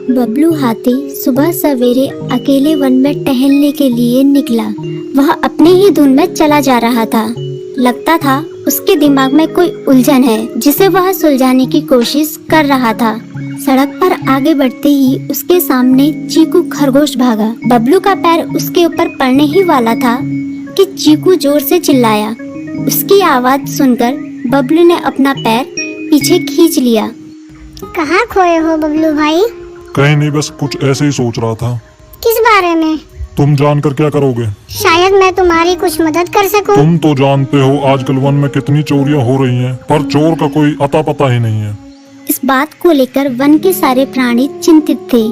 बबलू हाथी सुबह सवेरे अकेले वन में टहलने के लिए निकला। वह अपने ही धुन में चला जा रहा था। लगता था उसके दिमाग में कोई उलझन है जिसे वह सुलझाने की कोशिश कर रहा था। सड़क पर आगे बढ़ते ही उसके सामने चीकू खरगोश भागा। बबलू का पैर उसके ऊपर पड़ने ही वाला था कि चीकू जोर से चिल्लाया। उसकी आवाज सुनकर बबलू ने अपना पैर पीछे खींच लिया। कहाँ खोए हो बबलू भाई? कहीं नहीं, बस कुछ ऐसे ही सोच रहा था। किस बारे में? तुम जानकर क्या करोगे? शायद मैं तुम्हारी कुछ मदद कर सकूं। तुम तो जानते हो आजकल वन में कितनी चोरियां हो रही हैं, पर चोर का कोई अता पता ही नहीं है। इस बात को लेकर वन के सारे प्राणी चिंतित थे।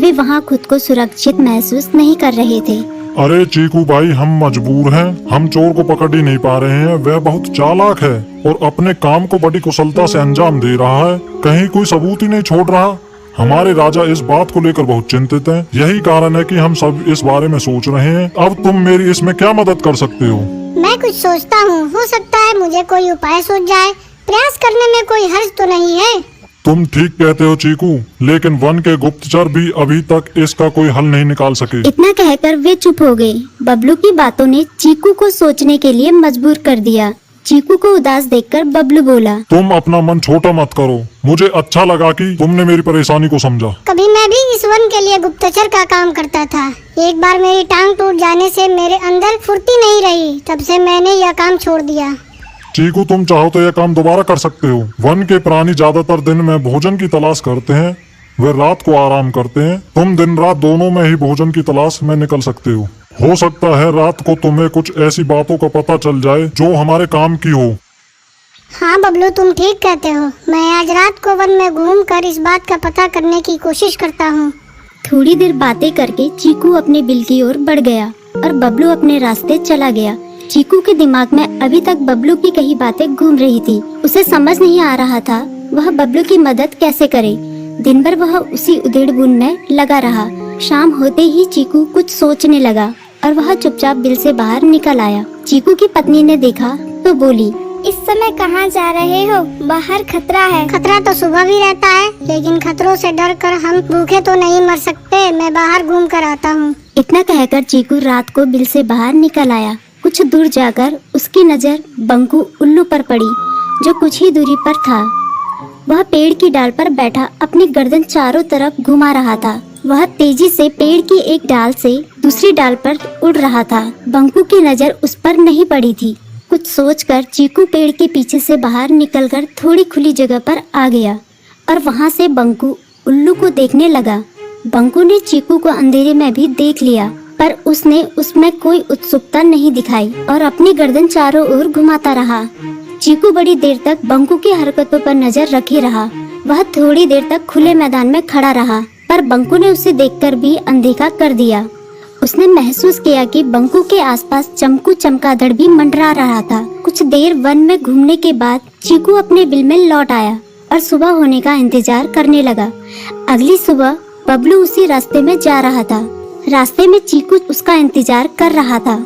वे वहाँ खुद को सुरक्षित महसूस नहीं कर रहे थे। अरे चीकू भाई, हम मजबूर हैं। हम चोर को पकड़ ही नहीं पा रहे हैं। वह बहुत चालाक है और अपने काम को बड़ी कुशलता से अंजाम दे रहा है। कहीं कोई सबूत ही नहीं छोड़ रहा। हमारे राजा इस बात को लेकर बहुत चिंतित हैं। यही कारण है कि हम सब इस बारे में सोच रहे हैं। अब तुम मेरी इसमें क्या मदद कर सकते हो? मैं कुछ सोचता हूँ, हो सकता है मुझे कोई उपाय सूझ जाए। प्रयास करने में कोई हर्ज तो नहीं है। तुम ठीक कहते हो चीकू, लेकिन वन के गुप्तचर भी अभी तक इसका कोई हल नहीं निकाल सके। इतना कहकर वे चुप हो गए। बबलू की बातों ने चीकू को सोचने के लिए मजबूर कर दिया। चीकू को उदास देखकर बबलू बोला, तुम अपना मन छोटा मत करो। मुझे अच्छा लगा कि तुमने मेरी परेशानी को समझा। कभी मैं भी इस वन के लिए गुप्तचर का काम करता था। एक बार मेरी टांग टूट जाने से मेरे अंदर फुर्ती नहीं रही। तब से मैंने यह काम छोड़ दिया। चीकू, तुम चाहो तो यह काम दोबारा कर सकते हो। वन के प्राणी ज्यादातर दिन में भोजन की तलाश करते हैं, वे रात को आराम करते हैं। तुम दिन रात दोनों में ही भोजन की तलाश में निकल सकते हो सकता है रात को तुम्हें कुछ ऐसी बातों का पता चल जाए जो हमारे काम की हो। हाँ बबलू, तुम ठीक कहते हो। मैं आज रात को वन में घूम कर इस बात का पता करने की कोशिश करता हूँ। थोड़ी देर बातें करके चीकू अपने बिल की ओर बढ़ गया और बबलू अपने रास्ते चला गया। चीकू के दिमाग में अभी तक बबलू की कई बातें घूम रही थी। उसे समझ नहीं आ रहा था वह बबलू की मदद कैसे करे। दिन भर वह उसी उधेड़-बुन में लगा रहा। शाम होते ही चीकू कुछ सोचने लगा और वह चुपचाप बिल से बाहर निकल आया। चीकू की पत्नी ने देखा तो बोली, इस समय कहाँ जा रहे हो? बाहर खतरा है। खतरा तो सुबह भी रहता है, लेकिन खतरों से डर कर हम भूखे तो नहीं मर सकते। मैं बाहर घूम कर आता हूँ। इतना कहकर चीकू रात को बिल से बाहर निकल आया। कुछ दूर जाकर उसकी नजर बंकू उल्लू पर पड़ी, जो कुछ ही दूरी पर था। वह पेड़ की डाल पर बैठा अपनी गर्दन चारों तरफ घुमा रहा था। वह तेजी से पेड़ की एक डाल से दूसरी डाल पर उड़ रहा था। बंकू की नजर उस पर नहीं पड़ी थी। कुछ सोचकर चीकू पेड़ के पीछे से बाहर निकलकर थोड़ी खुली जगह पर आ गया और वहां से बंकू उल्लू को देखने लगा। बंकू ने चीकू को अंधेरे में भी देख लिया, पर उसने उसमें कोई उत्सुकता नहीं दिखाई और अपनी गर्दन चारों ओर घुमाता रहा। चीकू बड़ी देर तक बंकू की हरकतों पर नजर रखे रहा। वह थोड़ी देर तक खुले मैदान में खड़ा रहा, पर बंकू ने उसे देखकर भी अनदेखा कर दिया। उसने महसूस किया कि बंकू के आसपास चमकू चमगादड़ भी मंडरा रहा था। कुछ देर वन में घूमने के बाद चीकू अपने बिल में लौट आया और सुबह होने का इंतजार करने लगा। अगली सुबह बबलू उसी रास्ते में जा रहा था। रास्ते में चीकू उसका इंतजार कर रहा था।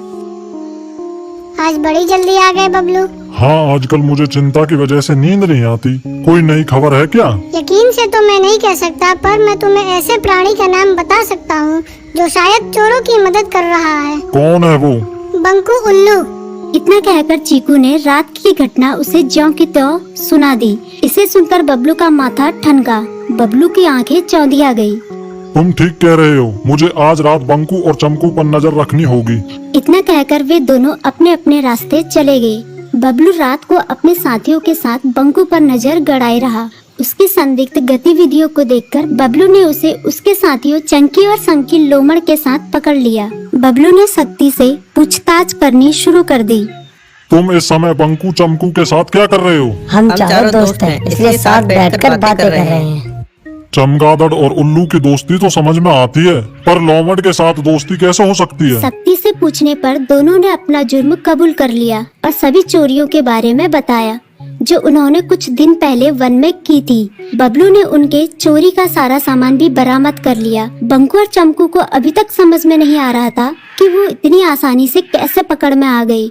आज बड़ी जल्दी आ गए बबलू। हाँ, आजकल मुझे चिंता की वजह से नींद नहीं आती। कोई नई खबर है क्या? यकीन से तो मैं नहीं कह सकता, पर मैं तुम्हें ऐसे प्राणी का नाम बता सकता हूँ जो शायद चोरों की मदद कर रहा है। कौन है वो? बंकू उल्लू। इतना कहकर चीकू ने रात की घटना उसे ज्यों की त्यों सुना दी। इसे सुनकर बबलू का माथा ठनका। बबलू की आंखें चौंधिया गई। तुम ठीक कह रहे हो। मुझे आज रात बंकू और चमकू पर नजर रखनी होगी। इतना कहकर वे दोनों अपने अपने रास्ते चले गए। बबलू रात को अपने साथियों के साथ बंकू पर नजर गड़ाए रहा। उसकी संदिग्ध गतिविधियों को देखकर बबलू ने उसे उसके साथियों चंकी और संकी लोमड़ के साथ पकड़ लिया। बबलू ने सख्ती से पूछताछ करनी शुरू कर दी। तुम इस समय बंकू चमकू के साथ क्या कर रहे हो? हम चारों दोस्त हैं, इसलिए साथ बैठकर बातें कर रहे हैं। चमगादड़ और उल्लू की दोस्ती तो समझ में आती है, पर लोमड़ के साथ दोस्ती कैसे हो सकती है? सख्ती से पूछने पर दोनों ने अपना जुर्म कबूल कर लिया और सभी चोरियों के बारे में बताया जो उन्होंने कुछ दिन पहले वन में की थी। बबलू ने उनके चोरी का सारा सामान भी बरामद कर लिया। बंकू और चमकू को अभी तक समझ में नहीं आ रहा था कि वो इतनी आसानी से कैसे पकड़ में आ गई।